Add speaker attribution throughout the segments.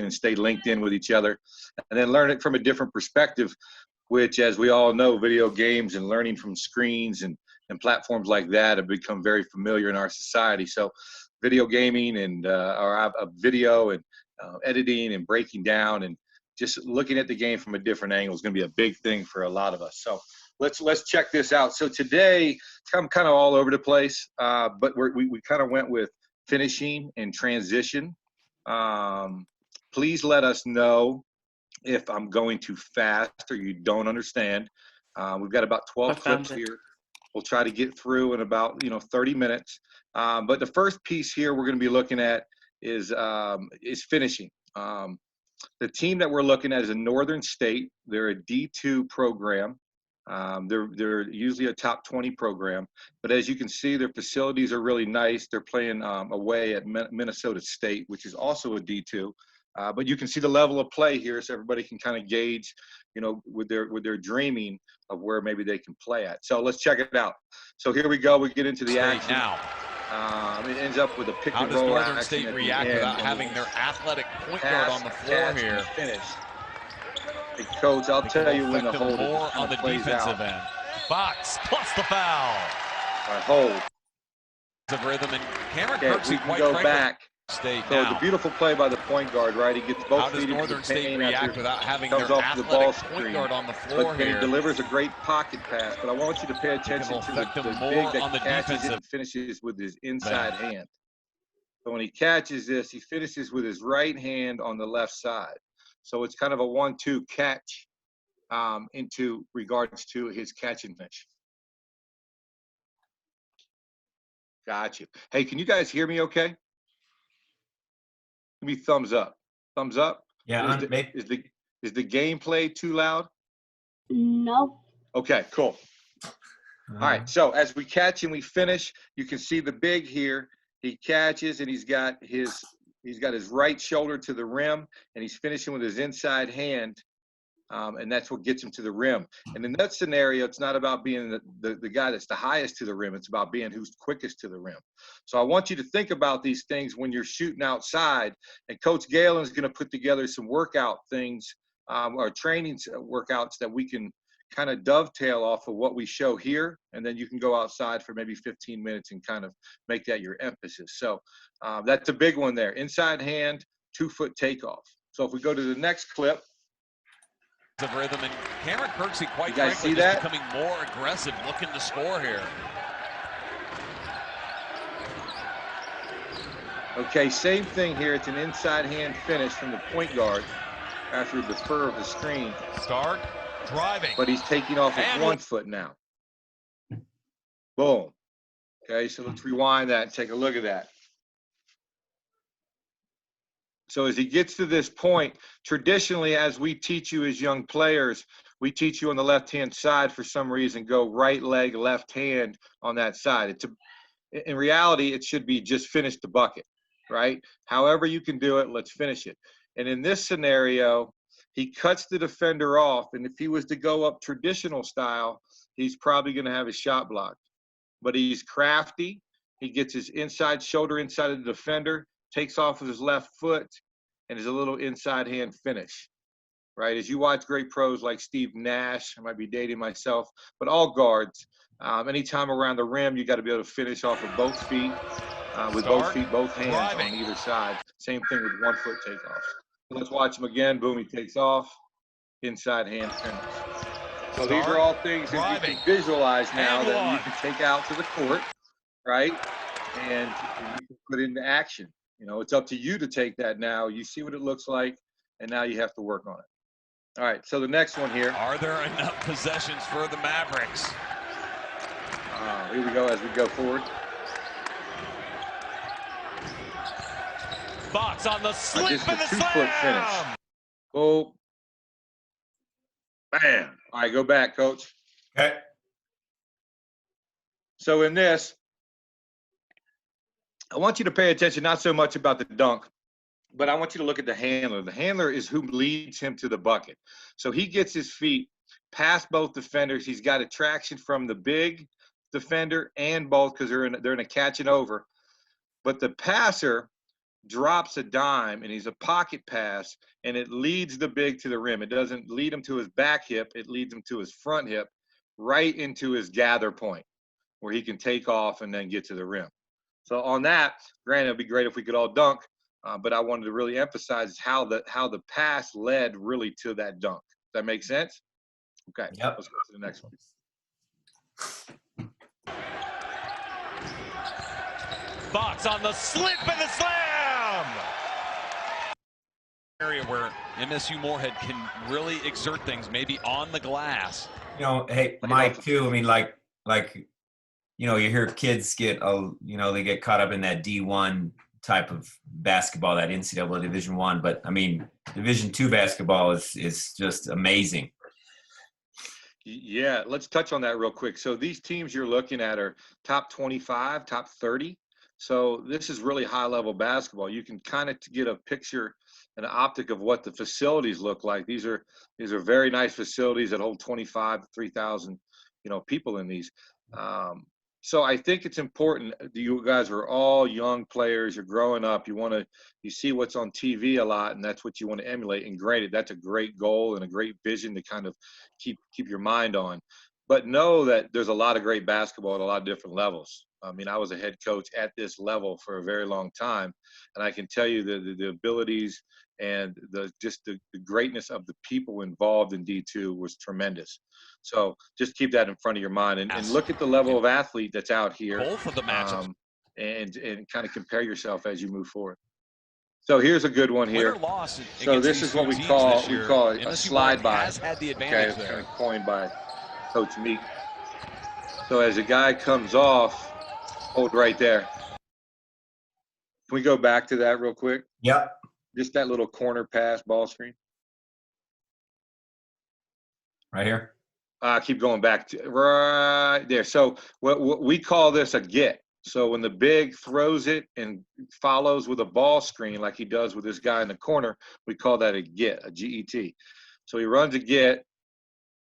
Speaker 1: and stay linked in with each other, and then learn it from a different perspective, which, as we all know, video games and learning from screens and platforms like that have become very familiar in our society. So video gaming and video and editing and breaking down and just looking at the game from a different angle is going to be a big thing for a lot of us. So let's check this out. So today, I'm kind of all over the place, but we kind of went with finishing and transition. Please let us know if I'm going too fast or you don't understand. We've got about 12 clips here. We'll try to get through in about 30 minutes. But the first piece here we're going to be looking at is finishing. The team that we're looking at is a Northern State. They're a D2 program. They're usually a top 20 program, but as you can see, their facilities are really nice. They're playing away at Minnesota State, which is also a D2. But you can see the level of play here, so everybody can kind of gauge, with their dreaming of where maybe they can play at. So let's check it out. So here we go. We get into the action
Speaker 2: now.
Speaker 1: It ends up with a pick and roll.
Speaker 2: How does Northern State react without having their athletic point guard on the floor here?
Speaker 1: Finish. Hey, Coach, I'll tell you when the hold
Speaker 2: more on the defensive end. Fox plus the foul.
Speaker 1: All right, hold.
Speaker 2: Of rhythm and Cameron
Speaker 1: we can go back.
Speaker 2: State
Speaker 1: so
Speaker 2: now.
Speaker 1: it's a beautiful play by the point guard, right? He gets both feet into the paint. How does Northern
Speaker 2: State react without having their
Speaker 1: off the ball
Speaker 2: point guard on the floor
Speaker 1: but
Speaker 2: here?
Speaker 1: He delivers a great pocket pass, but I want you to pay attention to the big that catches it and finishes with his inside hand. So when he catches this, he finishes with his right hand on the left side. So it's kind of a 1-2 catch into regards to his catch and finish. Got you. Hey, can you guys hear me okay? Give me thumbs up. Thumbs up?
Speaker 3: Yeah.
Speaker 1: Is the gameplay too loud?
Speaker 4: No.
Speaker 1: Okay, cool. All right, so as we catch and we finish, you can see the big here. He catches and he's got his right shoulder to the rim, and he's finishing with his inside hand, and that's what gets him to the rim. And in that scenario, it's not about being the guy that's the highest to the rim. It's about being who's quickest to the rim. So I want you to think about these things when you're shooting outside. And Coach Galen's going to put together some workout things or training workouts that we can kind of dovetail off of what we show here, and then you can go outside for maybe 15 minutes and kind of make that your emphasis. So that's a big one there. Inside hand, 2-foot takeoff. So if we go to the next clip.
Speaker 2: Of rhythm and Cameron Kirksey, quite
Speaker 1: you guys
Speaker 2: frankly,
Speaker 1: see that?
Speaker 2: Becoming more aggressive, looking to score here.
Speaker 1: Okay, same thing here. It's an inside hand finish from the point guard after a defer of the screen.
Speaker 2: Start driving.
Speaker 1: But he's taking off with 1 foot now. Boom. Okay, so let's rewind that and take a look at that. So as he gets to this point, traditionally, as we teach you as young players, we teach you on the left-hand side for some reason, go right leg, left hand on that side. In reality, it should be just finish the bucket, right? However you can do it, let's finish it. And in this scenario, he cuts the defender off, and if he was to go up traditional style, he's probably going to have his shot blocked. But he's crafty. He gets his inside shoulder inside of the defender, takes off with his left foot, and is a little inside hand finish, right? As you watch great pros like Steve Nash, I might be dating myself, but all guards, anytime around the rim, you got to be able to finish off of both feet, with both feet, both hands on either side. Same thing with 1-foot takeoffs. So let's watch him again. Boom, he takes off, inside hand finish. So these are all things that you can visualize now that you can take out to the court, right? And you can put into action. It's up to you to take that now. You see what it looks like, and now you have to work on it. All right, so the next one here.
Speaker 2: Are there enough possessions for the Mavericks?
Speaker 1: Here we go as we go forward.
Speaker 2: Fox on the slip
Speaker 1: just
Speaker 2: and
Speaker 1: a
Speaker 2: the
Speaker 1: 2-foot
Speaker 2: slam.
Speaker 1: finish. Oh, bam. All right, go back, Coach.
Speaker 3: Okay.
Speaker 1: So in this, I want you to pay attention not so much about the dunk, but I want you to look at the handler. The handler is who leads him to the bucket. So he gets his feet past both defenders. He's got attraction from the big defender and both because they're in a catch and over. But the passer drops a dime, and he's a pocket pass, and it leads the big to the rim. It doesn't lead him to his back hip. It leads him to his front hip, right into his gather point, where he can take off and then get to the rim. So on that, granted, it'd be great if we could all dunk, but I wanted to really emphasize how the pass led really to that dunk. Does that make sense? Okay,
Speaker 3: yep.
Speaker 1: Let's go to the next one.
Speaker 2: Fox on the slip and the slam. Area where MSU Moorhead can really exert things, maybe on the glass.
Speaker 3: You know, hey, Mike, too. I mean, like, you know, you hear kids get, you know, they get caught up in that D1 type of basketball, that NCAA Division I. But I mean, Division II basketball is just amazing.
Speaker 1: Yeah, let's touch on that real quick. So these teams you're looking at are top 25, top 30. So this is really high-level basketball. You can kind of get a picture, an optic of what the facilities look like. These are very nice facilities that hold 25 to 3,000, you know, people in these. So I think it's important. You guys are all young players. You're growing up. You see what's on TV a lot, and that's what you want to emulate. And granted, that's a great goal and a great vision to kind of keep your mind on. But know that there's a lot of great basketball at a lot of different levels. I mean, I was a head coach at this level for a very long time, and I can tell you the abilities and the greatness of the people involved in D2 was tremendous. So just keep that in front of your mind and look at the level of athlete that's out here.
Speaker 2: Both of the matchups.
Speaker 1: And kind of compare yourself as you move forward. So here's a good one here. So this is what we call a slide by. Okay, it's kind of coined by Coach Meek. So as a guy comes off, hold right there. Can we go back to that real quick?
Speaker 3: Yep.
Speaker 1: Just that little corner pass ball screen.
Speaker 3: Right here.
Speaker 1: Keep going back to right there. So what we call this a get. So when the big throws it and follows with a ball screen like he does with this guy in the corner, we call that a get, a G-E-T. So he runs a get.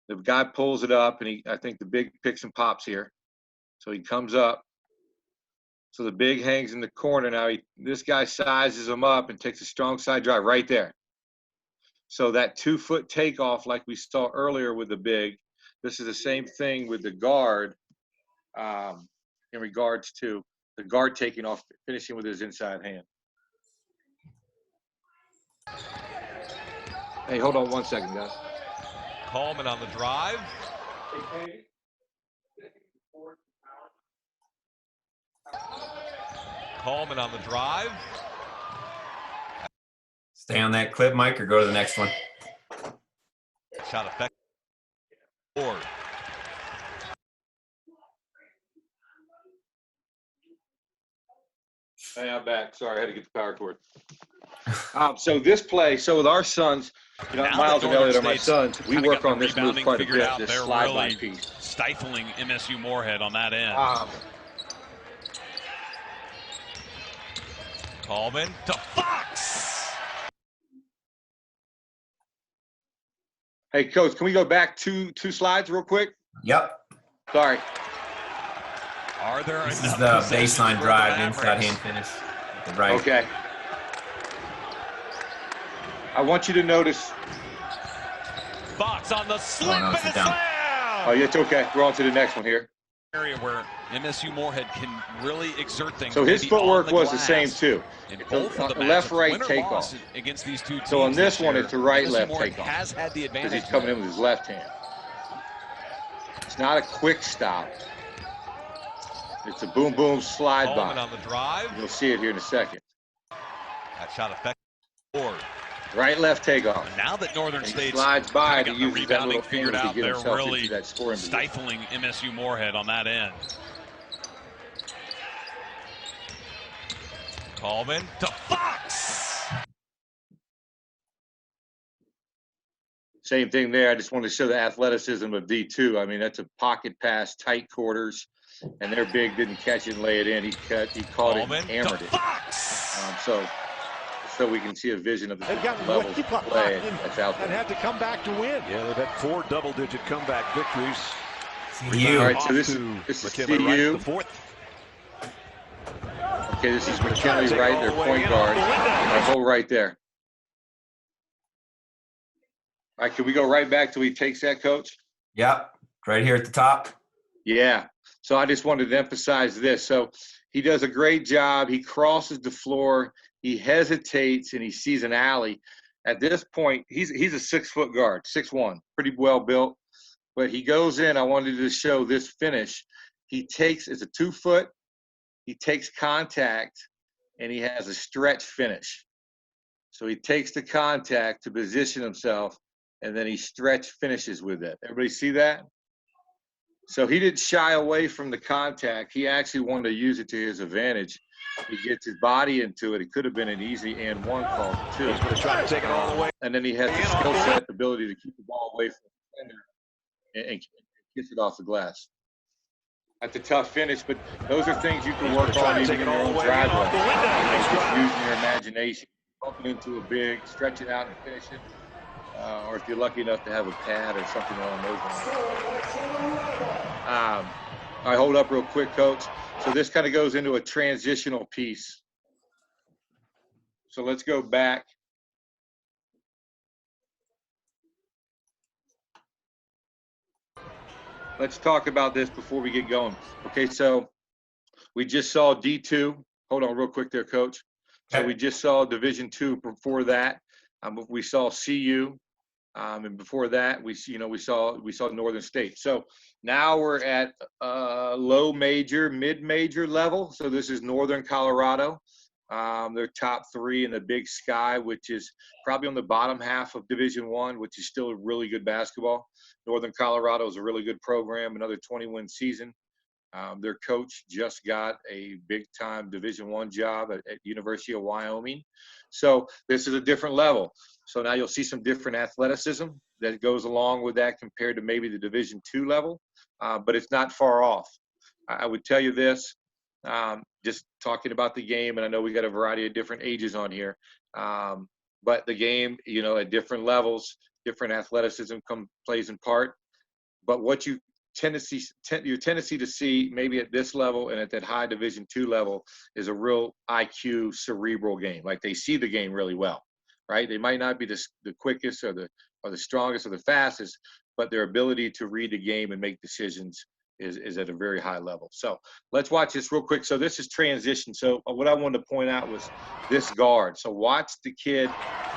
Speaker 1: The guy pulls it up, and I think the big picks and pops here. So he comes up. So the big hangs in the corner. Now this guy sizes him up and takes a strong side drive right there. So that 2-foot takeoff like we saw earlier with the big, this is the same thing with the guard in regards to the guard taking off, finishing with his inside hand. Hey, hold on 1 second, guys.
Speaker 2: Coleman on the drive. Coleman on the drive.
Speaker 3: Stay on that clip, Mike, or go to the next one.
Speaker 2: Shot effective. Board.
Speaker 1: Hey, I'm back. Sorry, I had to get the power cord. So this play, so with our sons, you know, Miles and Elliot are my sons. We work on this move quite a bit. This slide by piece,
Speaker 2: stifling MSU Moorhead on that end. Coleman to Fox.
Speaker 1: Hey, Coach, can we go back two slides real quick?
Speaker 3: Yep.
Speaker 1: Sorry.
Speaker 2: Are there
Speaker 3: this is the baseline drive, inside hand finish. The right.
Speaker 1: Okay. I want you to notice.
Speaker 2: Fox on the slip and the slam.
Speaker 1: Oh, yeah, it's okay. We're on to the next one here.
Speaker 2: Area where MSU Moorhead can really exert things.
Speaker 1: So his footwork was the same too.
Speaker 2: Both of the
Speaker 1: left-right takeoff.
Speaker 2: Against these two teams.
Speaker 1: So on this one, it's a right-left takeoff.
Speaker 2: Has had the advantage.
Speaker 1: Because he's coming in with his left hand. It's not a quick stop. It's a boom boom slide by.
Speaker 2: On the drive.
Speaker 1: You'll see it here in a second.
Speaker 2: That shot effective.
Speaker 1: Right left takeoff.
Speaker 2: And now that Northern State
Speaker 1: slides by to use that little
Speaker 2: figured
Speaker 1: finger
Speaker 2: out,
Speaker 1: to get himself
Speaker 2: really
Speaker 1: into that scoring
Speaker 2: stifling MSU Moorhead on that end. Coleman to Fox.
Speaker 1: Same thing there. I just wanted to show the athleticism of D2. I mean, that's a pocket pass, tight quarters, and their big didn't catch it and lay it in. He caught it and hammered it. So we can see a vision of the levels of play that's out there.
Speaker 5: And had to come back to win. Yeah, they've had 4 double-digit comeback victories.
Speaker 3: CU.
Speaker 1: All right, so this is CU.
Speaker 5: The fourth.
Speaker 1: Okay, this is McKinley, right? Their point guard. All right, hold right there. All right, can we go right back till he takes that, Coach?
Speaker 3: Yep, right here at the top.
Speaker 1: Yeah. So I just wanted to emphasize this. So he does a great job. He crosses the floor. He hesitates, and he sees an alley. At this point, he's a 6-foot guard, 6'1", pretty well built. But he goes in. I wanted to show this finish. He takes – it's a 2-foot. He takes contact, and he has a stretch finish. So he takes the contact to position himself, and then he stretch finishes with it. Everybody see that? So he didn't shy away from the contact. He actually wanted to use it to his advantage. He gets his body into it. It could have been an easy and one call, too.
Speaker 5: He's going to try to take it all the way.
Speaker 1: And then he has the skill set, the ability to keep the ball away from the defender and kiss it off the glass. That's a tough finish, but those are things you can work on even in your own driveway. Just using your imagination, bumping into a big, stretch it out and finish it. Or if you're lucky enough to have a pad or something along those lines. All right, hold up real quick, Coach. So this kind of goes into a transitional piece. So let's go back. Let's talk about this before we get going. Okay, so we just saw D2. Hold on real quick there, Coach. So we just saw Division II. Before that, we saw CU. And before that, we saw Northern State. So now we're at low major, mid-major level. So this is Northern Colorado. They're top 3 in the Big Sky, which is probably on the bottom half of Division I, which is still really good basketball. Northern Colorado is a really good program, another 20-win season. Their coach just got a big-time Division I job at University of Wyoming. So this is a different level. So now you'll see some different athleticism that goes along with that compared to maybe the Division II level, but it's not far off. I would tell you this, just talking about the game, and I know we got a variety of different ages on here, but the game, at different levels, different athleticism plays in part. But what your tendency to see maybe at this level and at that high Division II level is a real IQ cerebral game. Like they see the game really well, right? They might not be the quickest or the strongest or the fastest, but their ability to read the game and make decisions is at a very high level. So let's watch this real quick. So this is transition. So what I wanted to point out was this guard. So watch the kid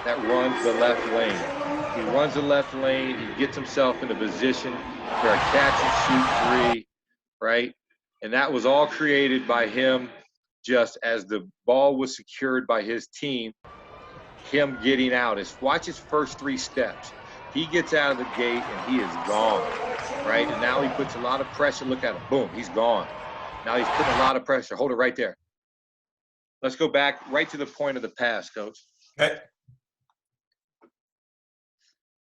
Speaker 1: that runs the left lane. He runs the left lane. He gets himself in a position for a catch and shoot 3, right? And that was all created by him just as the ball was secured by his team, him getting out. Watch his first 3 steps. He gets out of the gate and he is gone, right? And now he puts a lot of pressure. Look at him. Boom, he's gone. Now he's putting a lot of pressure. Hold it right there. Let's go back right to the point of the pass, Coach.
Speaker 3: Okay.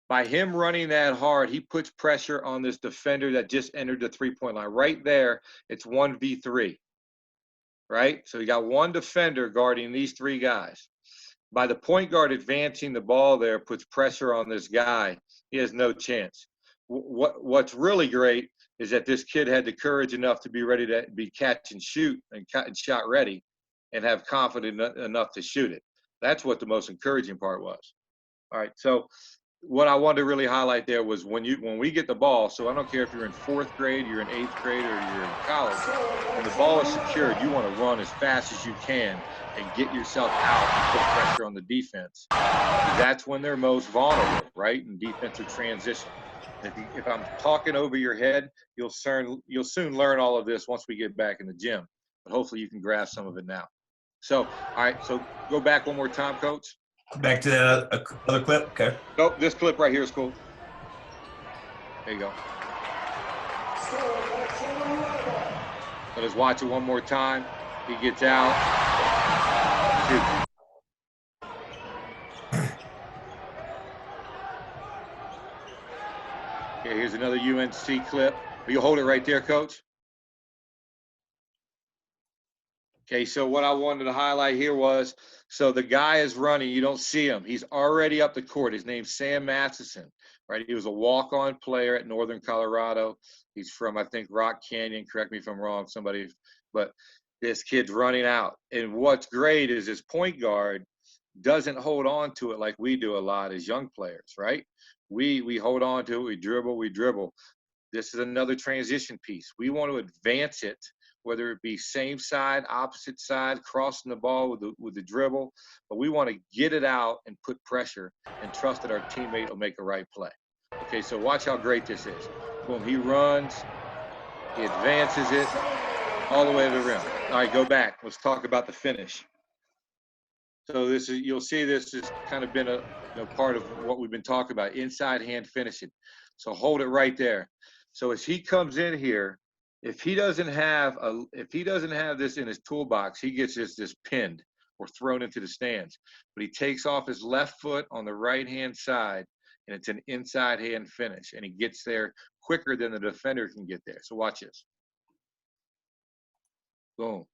Speaker 1: By him running that hard, he puts pressure on this defender that just entered the 3-point line. Right there, it's 1v3, right? So you got one defender guarding these 3 guys. By the point guard advancing the ball there, puts pressure on this guy, he has no chance. What's really great is that this kid had the courage enough to be ready to be catch and shoot and shot ready and have confidence enough to shoot it. That's what the most encouraging part was. All right, so what I wanted to really highlight there was when we get the ball, so I don't care if you're in 4th grade, you're in 8th grade, or you're in college, when the ball is secured, you want to run as fast as you can and get yourself out and put pressure on the defense. That's when they're most vulnerable, right, in defensive transition. If I'm talking over your head, you'll soon learn all of this once we get back in the gym. But hopefully you can grasp some of it now. So, all right, so go back one more time, Coach.
Speaker 3: Back to the other clip. Okay.
Speaker 1: Nope, this clip right here is cool. There you go. So let's watch it one more time. He gets out. Shoot. Okay, here's another UNC clip. Will you hold it right there, Coach? Okay, so what I wanted to highlight here was, so the guy is running. You don't see him. He's already up the court. His name's Sam Matheson, right? He was a walk-on player at Northern Colorado. He's from, I think, Rock Canyon. Correct me if I'm wrong, somebody. But This kid's running out. And what's great is his point guard doesn't hold on to it like we do a lot as young players, right? We hold on to it, we dribble. This is another transition piece. We want to advance it, whether it be same side, opposite side, crossing the ball with the dribble, but we want to get it out and put pressure and trust that our teammate will make a right play. Okay, so watch how great this is. Boom, he runs, he advances it all the way to the rim. All right, go back. Let's talk about the finish. So this is, you'll see this has kind of been a part of what we've been talking about, inside hand finishing. So hold it right there. So as he comes in here, if he doesn't have this in his toolbox, he gets this pinned or thrown into the stands. But he takes off his left foot on the right hand side, and it's an inside hand finish, and he gets there quicker than the defender can get there. So watch this. Boom.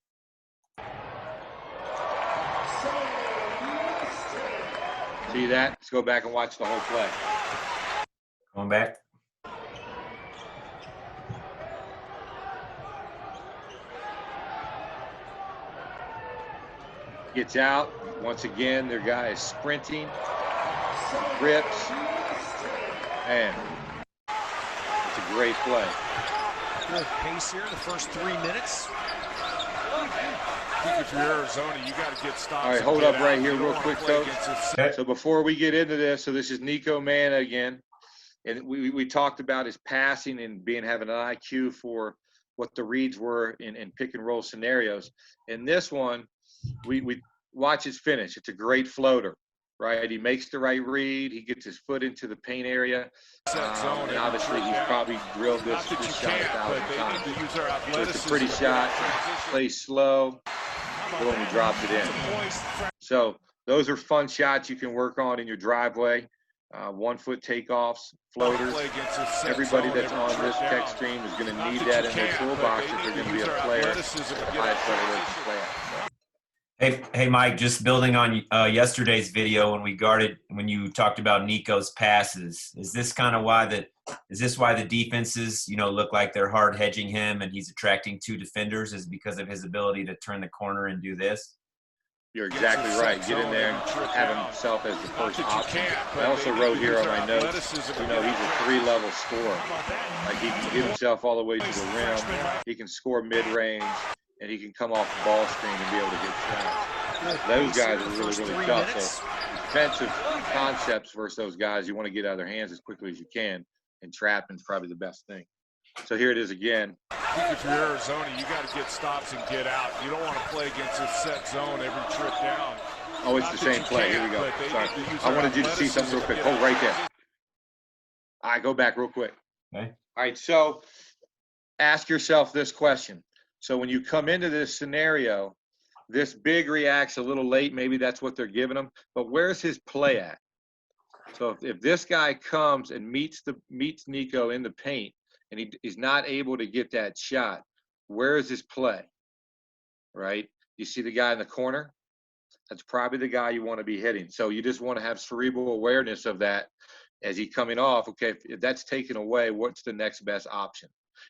Speaker 1: See that? Let's go back and watch the whole play.
Speaker 3: Going back.
Speaker 1: Gets out. Once again, their guy is sprinting. Rips. Man, it's a great play.
Speaker 5: Good pace here in the first 3 minutes. I think if you're Arizona, you got to get stops.
Speaker 1: All right, hold up right here real quick, Coach. So before we get into this, so this is Nico Manna again. And we talked about his passing and having an IQ for what the reads were in pick and roll scenarios. In this one, we watch his finish. It's a great floater, right? He makes the right read. He gets his foot into the paint area. And obviously, he's probably drilled this shot 1,000 times. So it's a pretty shot. Plays slow. Boom, he drops it in. So those are fun shots you can work on in your driveway. 1 foot takeoffs, floaters. Everybody that's on this tech stream is going to need that in their toolbox if they're going to be a player at the highest level they can play at.
Speaker 3: Hey, Mike. Just building on yesterday's video when you talked about Nico's passes. Is this why the defenses look like they're hard hedging him and he's attracting 2 defenders? Is because of his ability to turn the corner and do this?
Speaker 1: You're exactly right. Get in there and have himself as the first option. I also wrote here on my notes, he's a 3-level scorer. Like he can get himself all the way to the rim. He can score mid-range, and he can come off the ball screen and be able to get shots. Those guys are really, really tough. So defensive concepts versus those guys, you want to get out of their hands as quickly as you can, and trapping is probably the best thing. So here it is again.
Speaker 5: I think if you're Arizona, you got to get stops and get out. You don't want to play against this set zone every trip down.
Speaker 1: Oh, it's the same play. Here we go. Sorry. I wanted you to see something real quick. Hold right there. All right, go back real quick.
Speaker 3: Okay.
Speaker 1: All right, so ask yourself this question. So when you come into this scenario, this big reacts a little late. Maybe that's what they're giving him. But where's his play at? So if this guy comes and meets Nico in the paint, and he's not able to get that shot, where is his play, right? You see the guy in the corner? That's probably the guy you want to be hitting. So you just want to have cerebral awareness of that as he's coming off. Okay, if that's taken away, what's the next best option?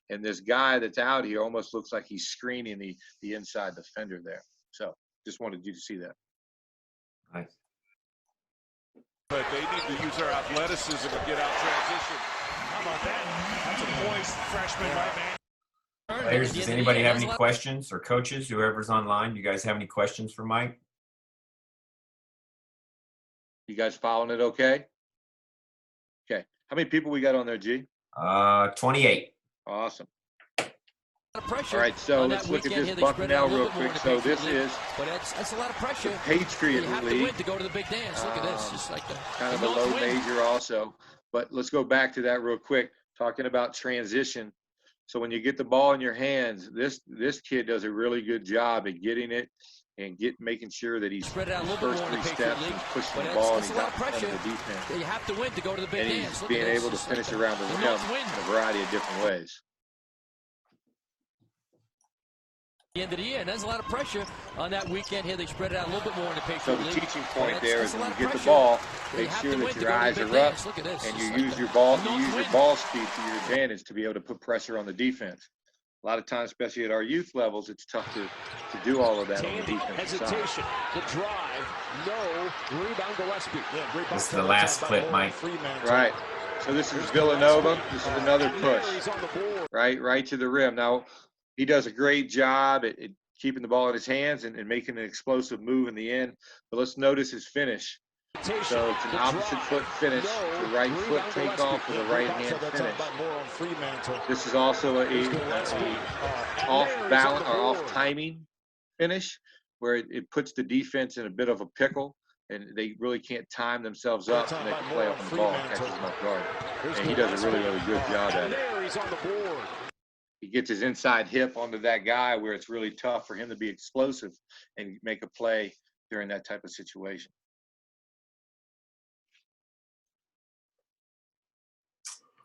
Speaker 1: And this guy that's out here almost looks like he's screening the inside defender there. So just wanted you to see that.
Speaker 3: Nice.
Speaker 5: But they need to use their athleticism and get out transition. How about that? That's a poised freshman right man.
Speaker 3: Players, does anybody have any questions, or coaches, whoever's online? You guys have any questions for Mike?
Speaker 1: You guys following it okay? Okay. How many people we got on there, G?
Speaker 3: 28.
Speaker 1: Awesome. All right, so let's look at this Bucknell real quick. So this is
Speaker 6: that's a lot of pressure.
Speaker 1: The Patriot League.
Speaker 6: To go to the big dance. Look at this, just like
Speaker 1: kind of a low major also. But let's go back to that real quick. Talking about transition. So when you get the ball in your hands, this kid does a really good job at getting it and making sure that he's
Speaker 6: spread it out a little
Speaker 1: first
Speaker 6: bit more
Speaker 1: 3 steps and pushing the ball and he's out front of the defense.
Speaker 6: You have to win to go to the big
Speaker 1: and
Speaker 6: dance.
Speaker 1: he's being able to finish around the rim in a variety of different ways.
Speaker 6: The end of the year, and there's a lot of pressure on that weekend here. They spread it out a little bit more in the Patriot
Speaker 1: So the
Speaker 6: League.
Speaker 1: teaching point there is when you get the ball, make sure that your eyes are up and you use your ball speed to your advantage to be able to put pressure on the defense. A lot of times, especially at our youth levels, it's tough to to do all of that on the
Speaker 5: Tandy,
Speaker 1: defensive side.
Speaker 5: hesitation, the drive, no, rebound Gillespie.
Speaker 3: This is the last clip, Mike.
Speaker 1: Right. So this is Villanova. This is another push, right to the rim. Now, he does a great job at keeping the ball in his hands and making an explosive move in the end. But let's notice his finish. So it's an opposite foot finish, the right foot takeoff with a right hand finish. This is also a off balance or off timing finish where it puts the defense in a bit of a pickle, and they really can't time themselves up and they can play off the ball and catch him off guard. And he does a really, really good job at it. He gets his inside hip onto that guy where it's really tough for him to be explosive and make a play during that type of situation.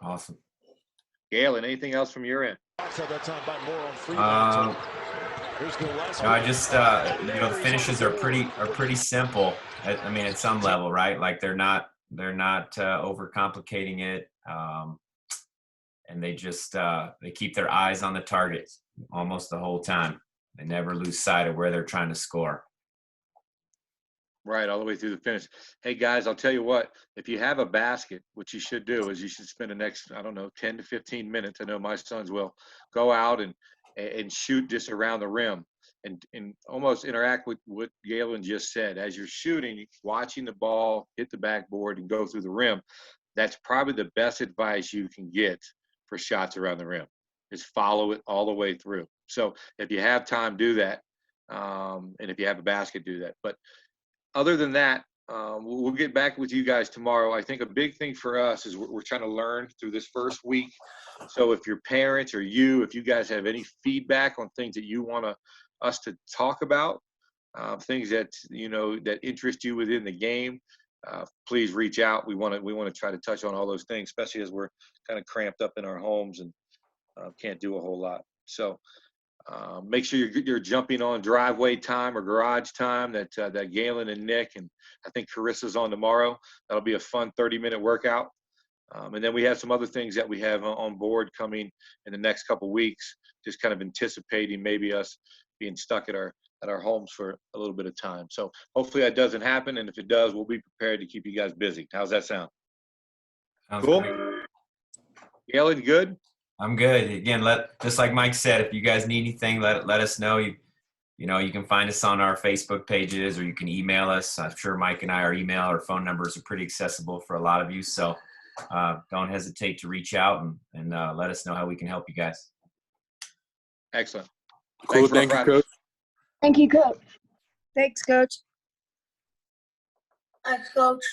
Speaker 3: Awesome.
Speaker 1: Galen, anything else from your end?
Speaker 3: No, I just the finishes are pretty simple. I mean, at some level, right? Like they're not overcomplicating it, and they just they keep their eyes on the target almost the whole time. They never lose sight of where they're trying to score.
Speaker 1: Right, all the way through the finish. Hey, guys, I'll tell you what. If you have a basket, what you should do is you should spend the next, 10 to 15 minutes. I know my sons will go out and shoot just around the rim and almost interact with what Galen just said. As you're shooting, watching the ball hit the backboard and go through the rim, that's probably the best advice you can get for shots around the rim, is follow it all the way through. So if you have time, do that. And if you have a basket, do that. But other than that, we'll get back with you guys tomorrow. I think a big thing for us is we're trying to learn through this first week. So if your parents or if you guys have any feedback on things that you want us to talk about, things that that interest you within the game, please reach out. We want to try to touch on all those things, especially as we're kind of cramped up in our homes and can't do a whole lot. So make sure you're jumping on driveway time or garage time that Galen and Nick and I think Carissa's on tomorrow. That'll be a fun 30-minute workout. And then we have some other things that we have on board coming in the next couple of weeks, just kind of anticipating maybe us being stuck at our homes for a little bit of time. So hopefully that doesn't happen. And if it does, we'll be prepared to keep you guys busy. How's that sound?
Speaker 3: Sounds
Speaker 1: cool.
Speaker 3: Great.
Speaker 1: Galen, good?
Speaker 3: I'm good. Again, just like Mike said, if you guys need anything, let us know. You can find us on our Facebook pages or you can email us. I'm sure Mike and our email or phone numbers are pretty accessible for a lot of you. So don't hesitate to reach out and let us know how we can help you guys.
Speaker 1: Excellent.
Speaker 7: Cool. Thank you, Coach.
Speaker 4: Thank you, Coach.
Speaker 8: Thanks, Coach.
Speaker 9: Thanks, Coach.